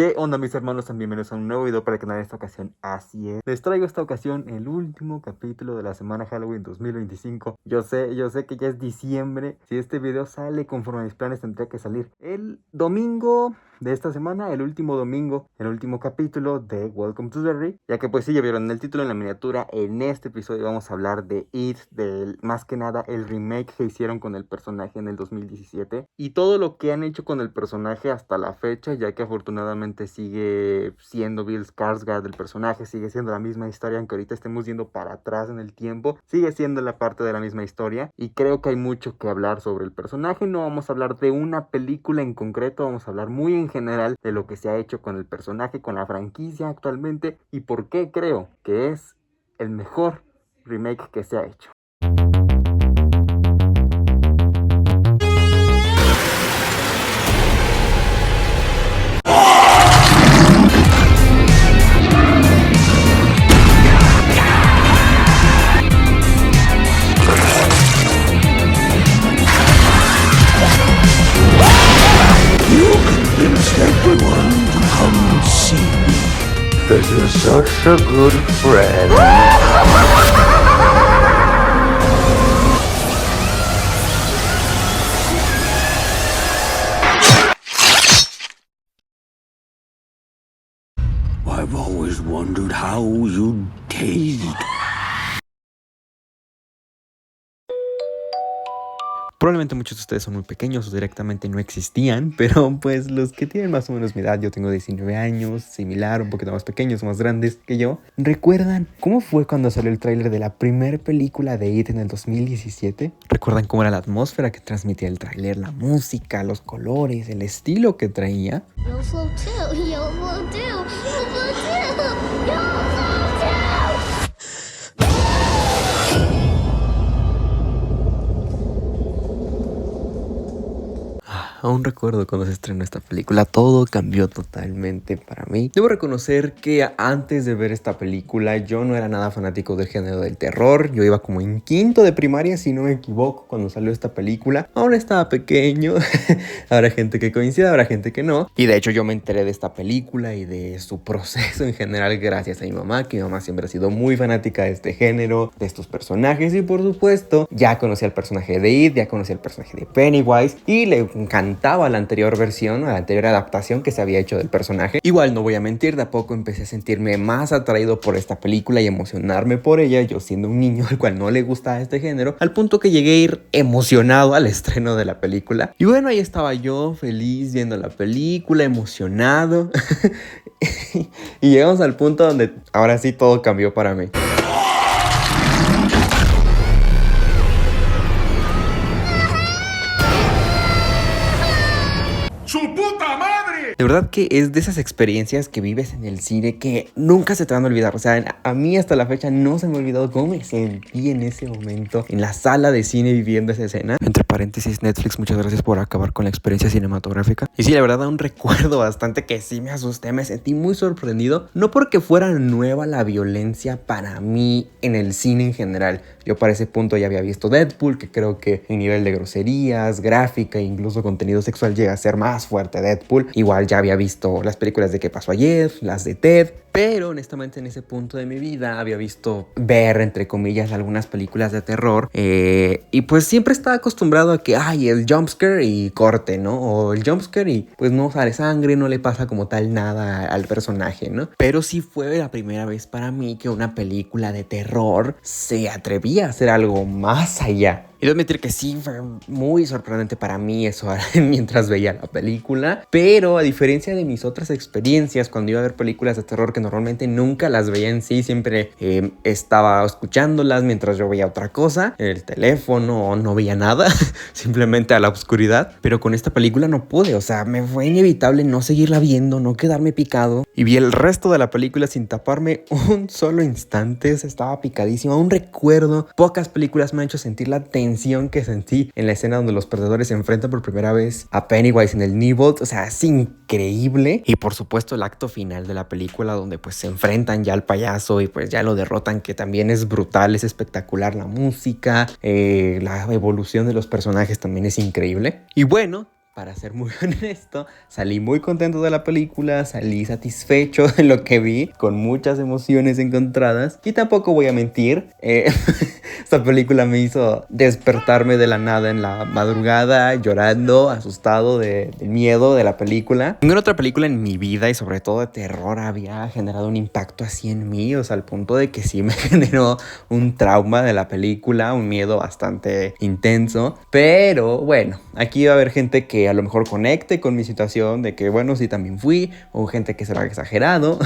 ¿Qué onda, mis hermanos? Bienvenidos a un nuevo video para el canal. En esta ocasión, así es, les traigo esta ocasión el último capítulo de la semana Halloween 2025. Yo sé que ya es diciembre. Si este video sale conforme a mis planes, tendría que salir el domingo de esta semana, el último domingo, el último capítulo de Welcome to Derry. Ya que pues sí, ya vieron el título en la miniatura. En este episodio vamos a hablar de It, más que nada el remake que hicieron con el personaje en el 2017 y todo lo que han hecho con el personaje hasta la fecha, ya que afortunadamente sigue siendo Bill Skarsgård el personaje, sigue siendo la misma historia, aunque ahorita estemos yendo para atrás en el tiempo, sigue siendo la parte de la misma historia y creo que hay mucho que hablar sobre el personaje. No vamos a hablar de una película en concreto, vamos a hablar muy en general de lo que se ha hecho con el personaje, con la franquicia actualmente y por qué creo que es el mejor remake que se ha hecho. Everyone to come see me. This is such a good friend. I've always wondered how you'd taste. Probablemente muchos de ustedes son muy pequeños o directamente no existían, pero pues los que tienen más o menos mi edad, yo tengo 19 años, similar, un poquito más pequeños, más grandes que yo, ¿recuerdan cómo fue cuando salió el tráiler de la primera película de It en el 2017? ¿Recuerdan cómo era la atmósfera que transmitía el tráiler, la música, los colores, el estilo que traía? You'll flow too, you'll flow too, you'll flow too, you'll flow too. Aún recuerdo cuando se estrenó esta película, todo cambió totalmente para mí. Debo reconocer que antes de ver esta película yo no era nada fanático del género del terror. Yo iba como en quinto de primaria, si no me equivoco, cuando salió esta película. Aún estaba pequeño, habrá gente que coincida, habrá gente que no. Y de hecho yo me enteré de esta película y de su proceso en general gracias a mi mamá, que mi mamá siempre ha sido muy fanática de este género, de estos personajes. Y por supuesto, ya conocía el personaje de It, ya conocía el personaje de Pennywise y le encantaba la anterior versión, la anterior adaptación que se había hecho del personaje. Igual no voy a mentir, de a poco empecé a sentirme más atraído por esta película y emocionarme por ella, yo siendo un niño al cual no le gustaba este género, al punto que llegué a ir emocionado al estreno de la película. Y bueno, ahí estaba yo, feliz viendo la película, emocionado. Y llegamos al punto donde ahora sí todo cambió para mí. De verdad que es de esas experiencias que vives en el cine que nunca se te van a olvidar. O sea, a mí hasta la fecha no se me ha olvidado cómo me sentí en ese momento en la sala de cine viviendo esa escena. Entre paréntesis, Netflix, muchas gracias por acabar con la experiencia cinematográfica. Y sí, la verdad, un recuerdo bastante que sí me asusté, me sentí muy sorprendido. No porque fuera nueva la violencia para mí en el cine en general. Yo para ese punto ya había visto Deadpool, que creo que en nivel de groserías, gráfica e incluso contenido sexual llega a ser más fuerte Deadpool. Igual ya había visto las películas de ¿Qué pasó ayer?, las de Ted, pero honestamente en ese punto de mi vida había visto ver, entre comillas, algunas películas de terror y pues siempre estaba acostumbrado a que hay el jumpscare y corte, ¿no? O el jumpscare y pues no sale sangre, no le pasa como tal nada al personaje, ¿no? Pero sí fue la primera vez para mí que una película de terror se atrevía a hacer algo más allá. Y debo admitir que sí, fue muy sorprendente para mí eso mientras veía la película. Pero a diferencia de mis otras experiencias, cuando iba a ver películas de terror que normalmente nunca las veía en sí, siempre estaba escuchándolas mientras yo veía otra cosa, el teléfono, no veía nada, simplemente a la oscuridad. Pero con esta película no pude, o sea, me fue inevitable no seguirla viendo, no quedarme picado. Y vi el resto de la película sin taparme un solo instante, estaba picadísimo. Aún recuerdo, pocas películas me han hecho sentir la tensión que sentí en la escena donde los perdedores se enfrentan por primera vez a Pennywise en el Neighborhood. O sea, es increíble. Y por supuesto el acto final de la película donde pues se enfrentan ya al payaso y pues ya lo derrotan, que también es brutal, es espectacular. La música, la evolución de los personajes también es increíble. Y bueno, para ser muy honesto, salí muy contento de la película, salí satisfecho de lo que vi, con muchas emociones encontradas. Y tampoco voy a mentir, esta película me hizo despertarme de la nada en la madrugada, llorando, asustado del miedo de la película. Ninguna otra película en mi vida, y sobre todo de terror, había generado un impacto así en mí, o sea, al punto de que sí me generó un trauma de la película, un miedo bastante intenso. Pero bueno, aquí va a haber gente que a lo mejor conecte con mi situación de que bueno, sí también fui, o gente que se lo ha exagerado.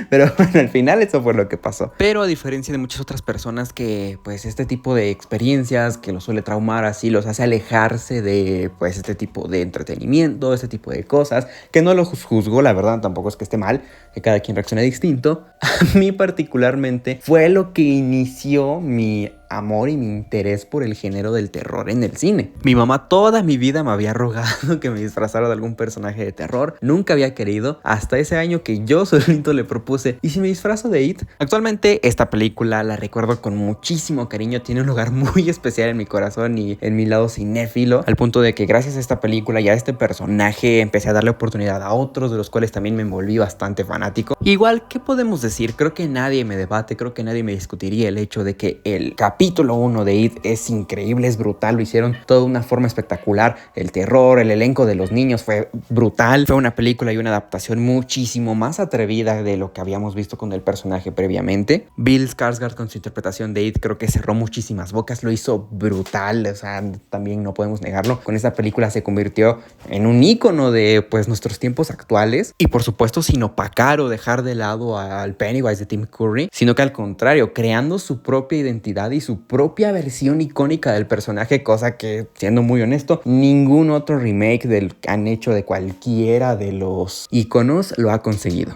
Pero bueno, al final eso fue lo que pasó. Pero a diferencia de muchas otras personas que pues este tipo de experiencias que los suele traumar así, los hace alejarse de pues este tipo de entretenimiento, este tipo de cosas, que no los juzgo, la verdad tampoco es que esté mal, que cada quien reaccione distinto. A mí particularmente fue lo que inició mi amor y mi interés por el género del terror en el cine. Mi mamá toda mi vida me había rogado que me disfrazara de algún personaje de terror. Nunca había querido, hasta ese año que yo solito le propuse, ¿y si me disfrazo de It? Actualmente esta película la recuerdo con muchísimo cariño, tiene un lugar muy especial en mi corazón y en mi lado cinéfilo, al punto de que gracias a esta película y a este personaje empecé a darle oportunidad a otros, de los cuales también me envolví bastante fanático. Igual, ¿qué podemos decir? Creo que nadie me debate, creo que nadie me discutiría el hecho de que el capítulo 1 de It es increíble, es brutal, lo hicieron todo de una forma espectacular. El terror, el elenco de los niños fue brutal. Fue una película y una adaptación muchísimo más atrevida de lo que habíamos visto con el personaje previamente. Bill Skarsgård con su interpretación de It creo que cerró muchísimas bocas, lo hizo brutal, o sea, también no podemos negarlo. Con esta película se convirtió en un ícono de pues nuestros tiempos actuales, y por supuesto sin opacar o dejar de lado al Pennywise de Tim Curry, sino que al contrario, creando su propia identidad y su propia versión icónica del personaje, cosa que, siendo muy honesto, ningún otro remake del que han hecho de cualquiera de los iconos lo ha conseguido.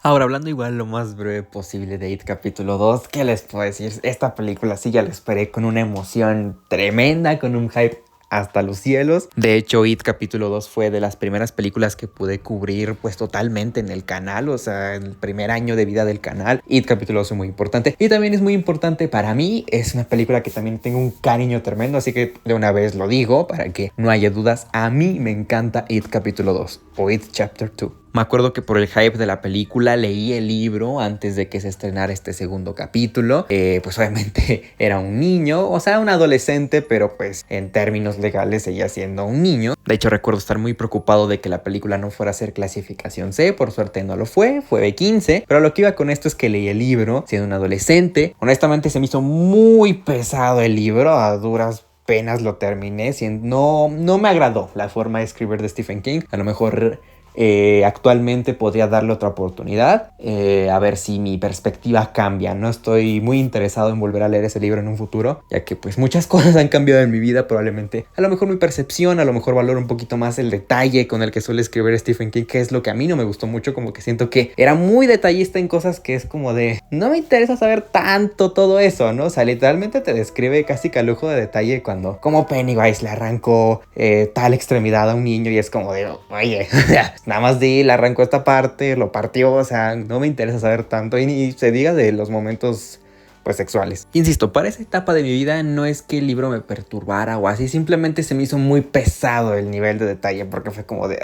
Ahora, hablando igual lo más breve posible de It capítulo 2, ¿qué les puedo decir? Esta película sí ya la esperé con una emoción tremenda, con un hype hasta los cielos. De hecho, It capítulo 2 fue de las primeras películas que pude cubrir pues totalmente en el canal, o sea, el primer año de vida del canal. It capítulo 2 es muy importante, y también es muy importante para mí, es una película que también tengo un cariño tremendo, así que de una vez lo digo para que no haya dudas, a mí me encanta It capítulo 2 o It Chapter 2. Me acuerdo que por el hype de la película leí el libro antes de que se estrenara este segundo capítulo. Pues obviamente era un niño, o sea, un adolescente, pero pues en términos legales seguía siendo un niño. De hecho, recuerdo estar muy preocupado de que la película no fuera a ser clasificación C. Por suerte no lo fue B15. Pero lo que iba con esto es que leí el libro siendo un adolescente. Honestamente se me hizo muy pesado el libro, a duras penas lo terminé. No me agradó la forma de escribir de Stephen King. A lo mejor actualmente podría darle otra oportunidad, a ver si mi perspectiva cambia. No estoy muy interesado en volver a leer ese libro en un futuro, ya que pues muchas cosas han cambiado en mi vida. Probablemente, a lo mejor mi percepción, a lo mejor valoro un poquito más el detalle con el que suele escribir Stephen King, que es lo que a mí no me gustó mucho. Como que siento que era muy detallista en cosas que es como de, no me interesa saber tanto todo eso, ¿no? O sea, literalmente te describe casi que a lujo de detalle cuando como Pennywise le arrancó tal extremidad a un niño, y es como de, oye, nada más le arrancó esta parte, lo partió, o sea, no me interesa saber tanto, y ni se diga de los momentos pues sexuales. Insisto, para esa etapa de mi vida no es que el libro me perturbara o así, simplemente se me hizo muy pesado el nivel de detalle, porque fue como de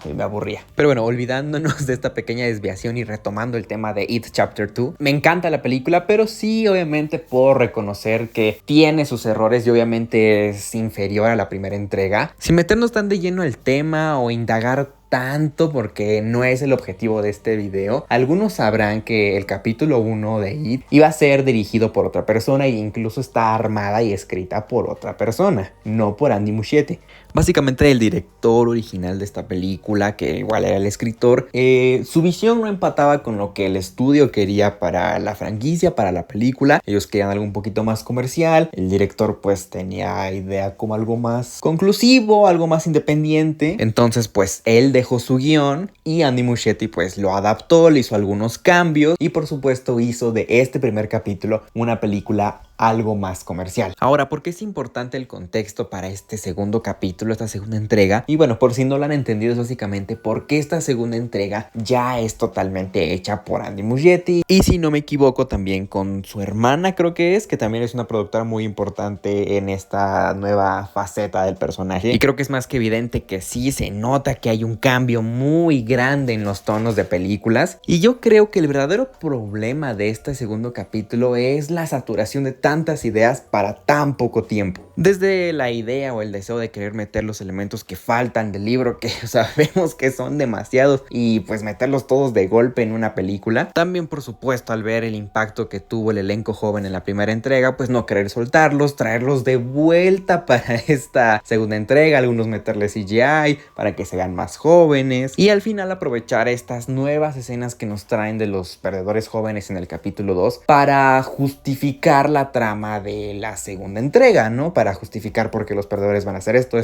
y me aburría. Pero bueno, olvidándonos de esta pequeña desviación y retomando el tema de It Chapter 2, me encanta la película, pero sí, obviamente puedo reconocer que tiene sus errores y obviamente es inferior a la primera entrega. Sin meternos tan de lleno al tema o indagar tanto, porque no es el objetivo de este video, algunos sabrán que el capítulo 1 de It iba a ser dirigido por otra persona e incluso está armada y escrita por otra persona, no por Andy Muschietti. Básicamente el director original de esta película, que igual era el escritor, su visión no empataba con lo que el estudio quería para la franquicia, para la película. Ellos querían algo un poquito más comercial, el director pues tenía idea como algo más conclusivo, algo más independiente. Entonces pues él dejó su guión y Andy Muschietti pues lo adaptó, le hizo algunos cambios y por supuesto hizo de este primer capítulo una película algo más comercial. Ahora, ¿por qué es importante el contexto para este segundo capítulo, esta segunda entrega? Y bueno, por si no lo han entendido, es básicamente porque esta segunda entrega ya es totalmente hecha por Andy Muschietti, y si no me equivoco también con su hermana, creo que también es una productora muy importante en esta nueva faceta del personaje, y creo que es más que evidente que sí se nota que hay un cambio muy grande en los tonos de películas. Y yo creo que el verdadero problema de este segundo capítulo es la saturación de tantas ideas para tan poco tiempo. Desde la idea o el deseo de querer meter los elementos que faltan del libro, que sabemos que son demasiados, y pues meterlos todos de golpe en una película. También, por supuesto, al ver el impacto que tuvo el elenco joven en la primera entrega, pues no querer soltarlos, traerlos de vuelta para esta segunda entrega, algunos meterle CGI para que se vean más jóvenes, y al final aprovechar estas nuevas escenas que nos traen de los perdedores jóvenes en el capítulo 2 para justificar la trama de la segunda entrega, ¿no? Para justificar por qué los perdedores van a hacer esto,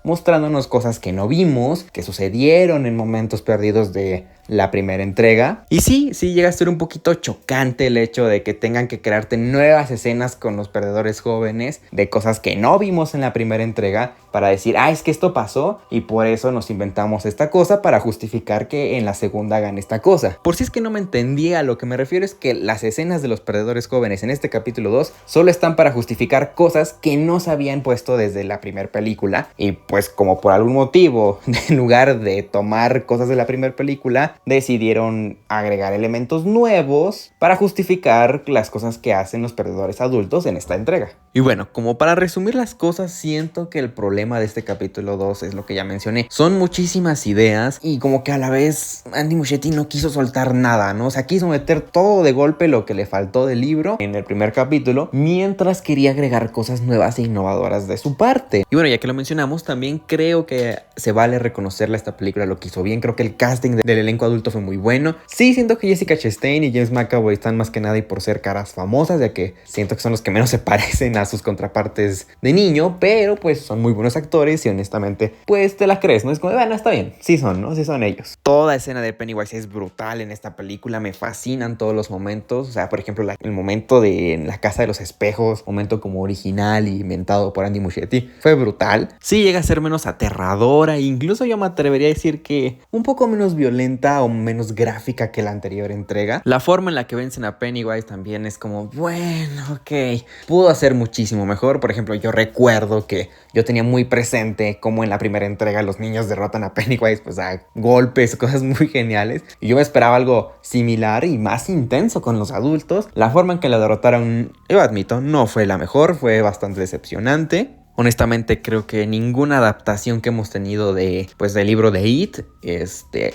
mostrándonos cosas que no vimos, que sucedieron en momentos perdidos de la primera entrega. Y sí llega a ser un poquito chocante el hecho de que tengan que crearte nuevas escenas con los perdedores jóvenes de cosas que no vimos en la primera entrega para decir, es que esto pasó y por eso nos inventamos esta cosa para justificar que en la segunda hagan esta cosa. Por si es que no me entendía, a lo que me refiero es que las escenas de los perdedores jóvenes en este capítulo 2 solo están para justificar cosas que no se habían puesto desde la primera película, y pues como por algún motivo, en lugar de tomar cosas de la primera película, decidieron agregar elementos nuevos para justificar las cosas que hacen los perdedores adultos en esta entrega. Y bueno, como para resumir las cosas, siento que el problema de este capítulo 2 es lo que ya mencioné. Son muchísimas ideas y como que a la vez Andy Muschietti no quiso soltar nada, ¿no? O sea, quiso meter todo de golpe lo que le faltó del libro en el primer capítulo, mientras quería agregar cosas nuevas e innovadoras de su parte. Y bueno, ya que lo mencionamos, también creo que se vale reconocerle a esta película lo que hizo bien. Creo que el casting del elenco adulto fue muy bueno. Sí, siento que Jessica Chastain y James McAvoy están más que nada y por ser caras famosas, ya que siento que son los que menos se parecen a sus contrapartes de niño, pero pues son muy buenos actores y honestamente pues te la crees, ¿no? Es como, bueno, está bien, sí son, ¿no? Sí son ellos. Toda escena de Pennywise es brutal en esta película, me fascinan todos los momentos. O sea, por ejemplo, el momento de la casa de los espejos, momento como original y inventado por Andy Muschietti, fue brutal. Sí llega a ser menos aterradora, incluso yo me atrevería a decir que un poco menos violenta o menos gráfica que la anterior entrega. La forma en la que vencen a Pennywise también es como, bueno, ok, pudo hacer muchísimo mejor. Por ejemplo, yo recuerdo que yo tenía muy presente cómo en la primera entrega los niños derrotan a Pennywise pues a golpes, cosas muy geniales, y yo me esperaba algo similar y más intenso con los adultos. La forma en que la derrotaron, yo admito, no fue la mejor, fue bastante decepcionante. Honestamente creo que ninguna adaptación que hemos tenido del libro de It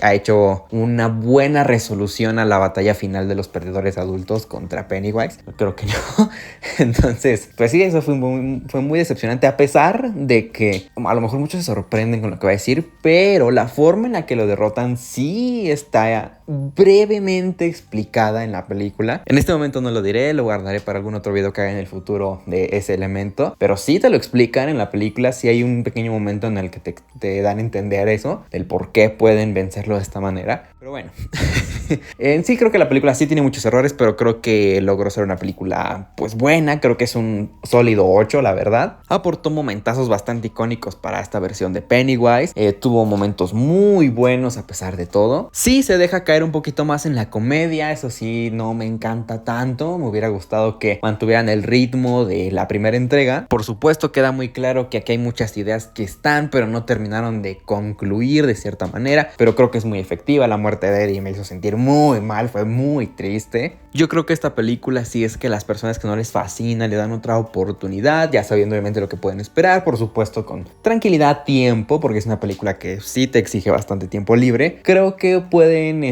ha hecho una buena resolución a la batalla final de los perdedores adultos contra Pennywise. Creo que no. Entonces, pues sí, eso fue muy decepcionante, a pesar de que a lo mejor muchos se sorprenden con lo que voy a decir, pero la forma en la que lo derrotan sí está brevemente explicada en la película. En este momento no lo diré, lo guardaré para algún otro video que haga en el futuro de ese elemento, pero sí te lo explican en la película. Sí hay un pequeño momento en el que te dan a entender eso, del por qué pueden vencerlo de esta manera. Pero bueno, en sí creo que la película sí tiene muchos errores, pero creo que logró ser una película pues buena. Creo que es un sólido 8, la verdad. Aportó momentazos bastante icónicos para esta versión de Pennywise. Tuvo momentos muy buenos a pesar de todo. Sí se deja caer un poquito más en la comedia, eso sí no me encanta tanto. Me hubiera gustado que mantuvieran el ritmo de la primera entrega. Por supuesto queda muy claro que aquí hay muchas ideas que están, pero no terminaron de concluir de cierta manera, pero creo que es muy efectiva. La muerte de Eddie me hizo sentir muy mal, fue muy triste. Yo creo que esta película, si es que las personas que no les fascina le dan otra oportunidad, ya sabiendo obviamente lo que pueden esperar, por supuesto con tranquilidad, tiempo, porque es una película que sí te exige bastante tiempo libre, creo que pueden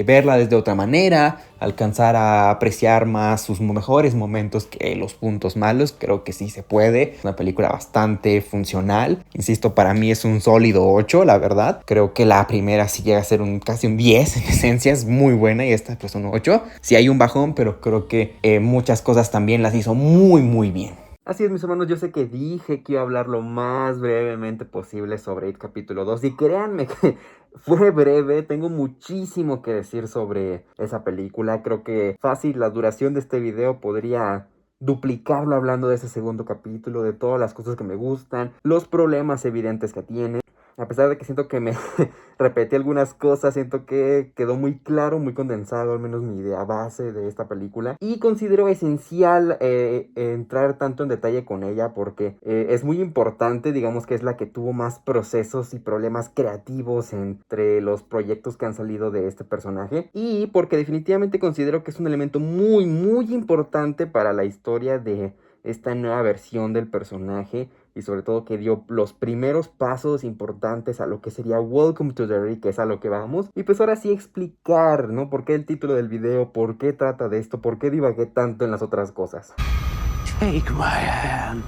verla desde otra manera, alcanzar a apreciar más sus mejores momentos que los puntos malos. Creo que sí se puede. Es una película bastante funcional. Insisto, para mí es un sólido 8, la verdad. Creo que la primera sí llega a ser casi un 10 en esencia, es muy buena, y esta pues un 8. Sí hay un bajón, pero creo que muchas cosas también las hizo muy muy bien. Así es, mis hermanos, yo sé que dije que iba a hablar lo más brevemente posible sobre It capítulo 2, y créanme que fue breve. Tengo muchísimo que decir sobre esa película. Creo que fácil la duración de este video podría duplicarlo hablando de ese segundo capítulo, de todas las cosas que me gustan, los problemas evidentes que tiene. A pesar de que siento que me repetí algunas cosas, siento que quedó muy claro, muy condensado, al menos mi idea base de esta película. Y considero esencial entrar tanto en detalle con ella porque es muy importante, digamos que es la que tuvo más procesos y problemas creativos entre los proyectos que han salido de este personaje. Y porque definitivamente considero que es un elemento muy, muy importante para la historia de esta nueva versión del personaje y sobre todo que dio los primeros pasos importantes a lo que sería Welcome to Derry, que es a lo que vamos. Y pues ahora sí explicar, ¿no? ¿Por qué el título del video? ¿Por qué trata de esto? ¿Por qué divagué tanto en las otras cosas? Take my hand.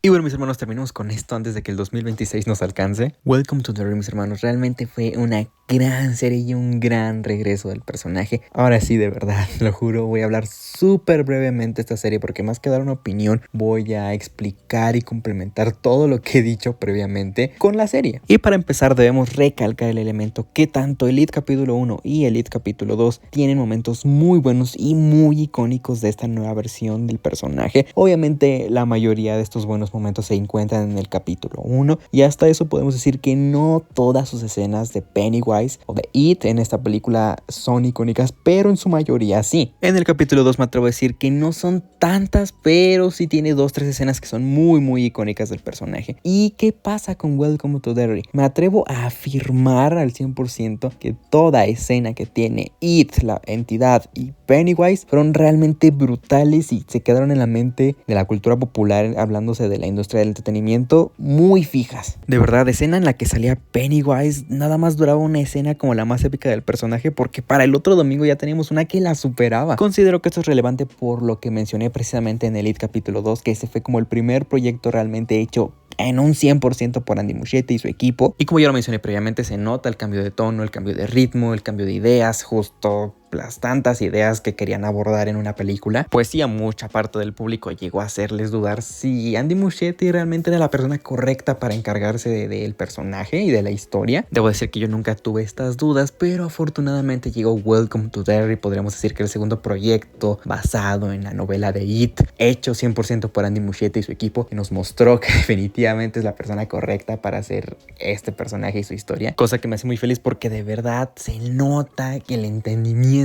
Y bueno, mis hermanos, terminamos con esto antes de que el 2026 nos alcance. Welcome to Derry, mis hermanos. Realmente fue una gran serie y un gran regreso del personaje. Ahora sí, de verdad, lo juro, voy a hablar súper brevemente de esta serie porque más que dar una opinión, voy a explicar y complementar todo lo que he dicho previamente con la serie. Y para empezar, debemos recalcar el elemento que tanto Elite Capítulo 1 y Elite Capítulo 2 tienen momentos muy buenos y muy icónicos de esta nueva versión del personaje. Obviamente, la mayoría de estos buenos momentos se encuentran en el capítulo 1 y hasta eso podemos decir que no todas sus escenas de Pennywise o de It en esta película son icónicas, pero en su mayoría sí. En el capítulo 2 me atrevo a decir que no son tantas, pero sí tiene 2-3 escenas que son muy muy icónicas del personaje. ¿Y qué pasa con Welcome to Derry? Me atrevo a afirmar al 100% que toda escena que tiene It, la entidad y Pennywise fueron realmente brutales y se quedaron en la mente de la cultura popular, hablándose de la industria del entretenimiento, muy fijas. De verdad, escena en la que salía Pennywise nada más duraba una escena como la más épica del personaje porque para el otro domingo ya teníamos una que la superaba. Considero que esto es relevante por lo que mencioné precisamente en Elite Capítulo 2, que ese fue como el primer proyecto realmente hecho en un 100% por Andy Muschietti y su equipo. Y como ya lo mencioné previamente, se nota el cambio de tono, el cambio de ritmo, el cambio de ideas, justo las tantas ideas que querían abordar en una película. Pues sí, a mucha parte del público llegó a hacerles dudar si Andy Muschietti realmente era la persona correcta para encargarse del personaje y de la historia. Debo decir que yo nunca tuve estas dudas, pero afortunadamente llegó Welcome to Derry, podríamos decir que el segundo proyecto basado en la novela de It, hecho 100% por Andy Muschietti y su equipo, que nos mostró que definitivamente es la persona correcta para hacer este personaje y su historia, cosa que me hace muy feliz porque de verdad se nota que el entendimiento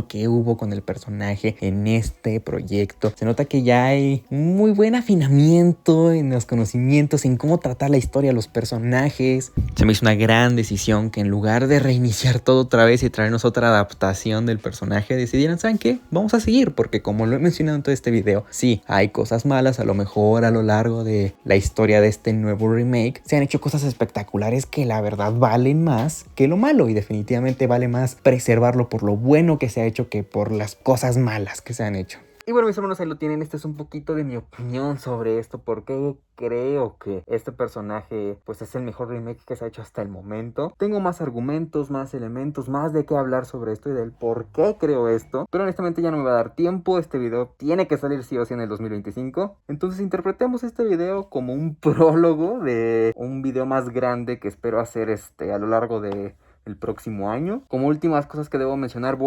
que hubo con el personaje en este proyecto, se nota que ya hay un muy buen afinamiento en los conocimientos, en cómo tratar la historia, los personajes. Se me hizo una gran decisión que en lugar de reiniciar todo otra vez y traernos otra adaptación del personaje, decidieran, ¿saben qué? Vamos a seguir, porque como lo he mencionado en todo este video, sí, hay cosas malas, a lo mejor a lo largo de la historia de este nuevo remake se han hecho cosas espectaculares que la verdad valen más que lo malo, y definitivamente vale más preservarlo por lo bueno que se ha hecho que por las cosas malas que se han hecho. Y bueno, mis hermanos, ahí lo tienen. Este es un poquito de mi opinión sobre esto, porque creo que este personaje pues es el mejor remake que se ha hecho hasta el momento. Tengo más argumentos, más elementos, más de qué hablar sobre esto y del por qué creo esto, pero honestamente ya no me va a dar tiempo. Este video tiene que salir sí o sí en el 2025, entonces interpretemos este video como un prólogo de un video más grande que espero hacer a lo largo de el próximo año. Como últimas cosas que debo mencionar,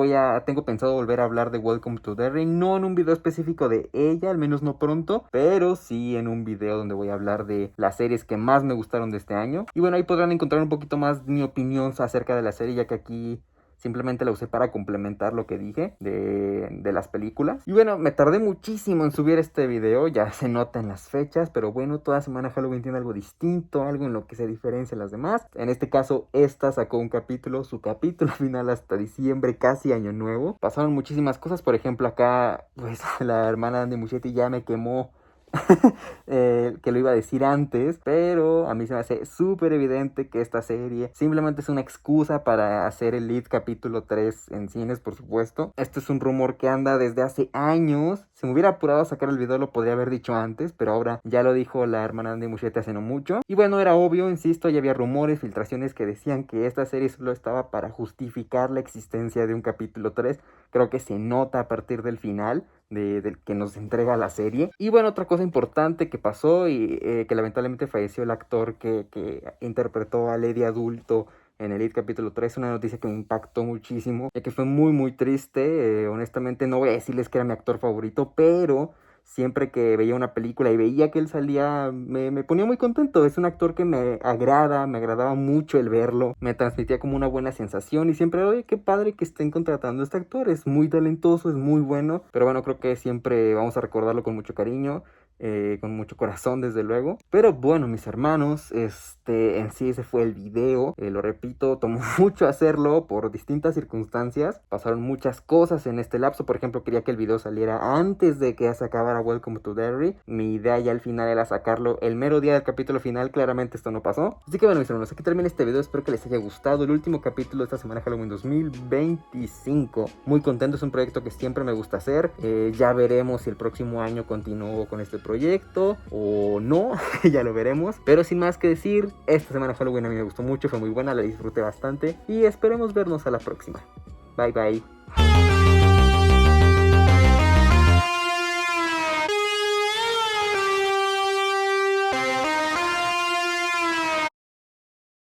tengo pensado volver a hablar de Welcome to Derry, no en un video específico de ella, al menos no pronto, pero sí en un video donde voy a hablar de las series que más me gustaron de este año. Y bueno, ahí podrán encontrar un poquito más mi opinión acerca de la serie, ya que aquí simplemente la usé para complementar lo que dije de las películas. Y bueno, me tardé muchísimo en subir este video, ya se nota en las fechas, pero bueno, toda semana Halloween tiene algo distinto, algo en lo que se diferencia a las demás. En este caso, esta sacó su capítulo final hasta diciembre, casi año nuevo. Pasaron muchísimas cosas, por ejemplo acá, pues la hermana de Muschietti ya me quemó que lo iba a decir antes, pero a mí se me hace súper evidente que esta serie simplemente es una excusa para hacer el Elite Capítulo 3 en cines, por supuesto. Esto es un rumor que anda desde hace años. Si me hubiera apurado a sacar el video lo podría haber dicho antes, pero ahora ya lo dijo la hermana de Muschietti hace no mucho. Y bueno, era obvio, insisto, ya había rumores, filtraciones que decían que esta serie solo estaba para justificar la existencia de un capítulo 3. Creo que se nota a partir del final del que nos entrega la serie. Y bueno, otra cosa importante que pasó y que lamentablemente falleció el actor que interpretó a Lady Adulto en el It capítulo 3, una noticia que me impactó muchísimo, ya que fue muy muy triste. Honestamente no voy a decirles que era mi actor favorito, pero siempre que veía una película y veía que él salía, me ponía muy contento. Es un actor que me agradaba mucho el verlo, me transmitía como una buena sensación y siempre, oye, qué padre que estén contratando a este actor, es muy talentoso, es muy bueno, pero bueno, creo que siempre vamos a recordarlo con mucho cariño. Con mucho corazón desde luego. Pero bueno, mis hermanos, en sí ese fue el video. Lo repito, tomó mucho hacerlo por distintas circunstancias. Pasaron muchas cosas en este lapso. Por ejemplo, quería que el video saliera antes de que se acabara Welcome to Derry. Mi idea ya al final era sacarlo el mero día del capítulo final. Claramente esto no pasó. Así que bueno, mis hermanos, aquí termina este video. Espero que les haya gustado. El último capítulo de esta semana Halloween 2025. Muy contento, es un proyecto que siempre me gusta hacer. Ya veremos si el próximo año continúo con este proyecto o no, ya lo veremos. Pero sin más que decir, esta semana Halloween a mí me gustó mucho, fue muy buena, la disfruté bastante y esperemos vernos a la próxima. Bye bye.